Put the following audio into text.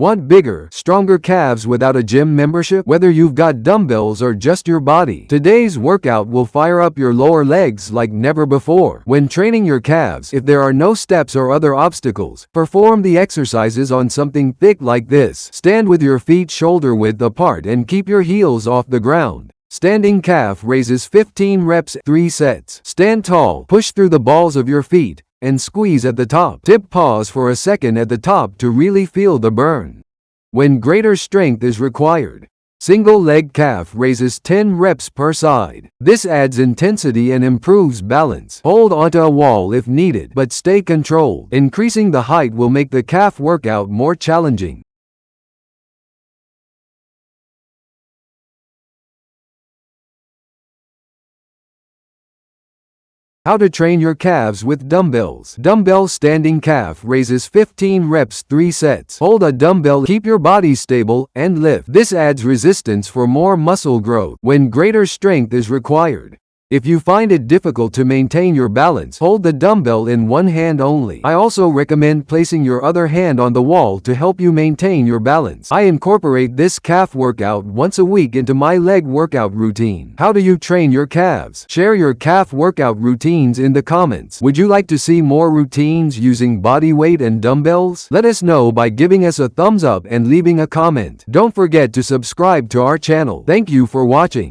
Want bigger, stronger calves without a gym membership? Whether you've got dumbbells or just your body, today's workout will fire up your lower legs like never before. When training your calves, if there are no steps or other obstacles, perform the exercises on something thick like this. Stand with your feet shoulder width apart and keep your heels off the ground. Standing calf raises 15 reps, 3 sets. Stand tall, push through the balls of your feet, and squeeze at the top. Tip pause for a second at the top to really feel the burn. When greater strength is required, single leg calf raises 10 reps per side. This adds intensity and improves balance. Hold onto a wall if needed, but stay controlled. Increasing the height will make the calf workout more challenging. How to train your calves with dumbbells. Dumbbell standing calf raises 15 reps, 3 sets. Hold a dumbbell, keep your body stable, and lift. This adds resistance for more muscle growth when greater strength is required. If you find it difficult to maintain your balance, hold the dumbbell in one hand only. I also recommend placing your other hand on the wall to help you maintain your balance. I incorporate this calf workout once a week into my leg workout routine. How do you train your calves? Share your calf workout routines in the comments. Would you like to see more routines using body weight and dumbbells? Let us know by giving us a thumbs up and leaving a comment. Don't forget to subscribe to our channel. Thank you for watching.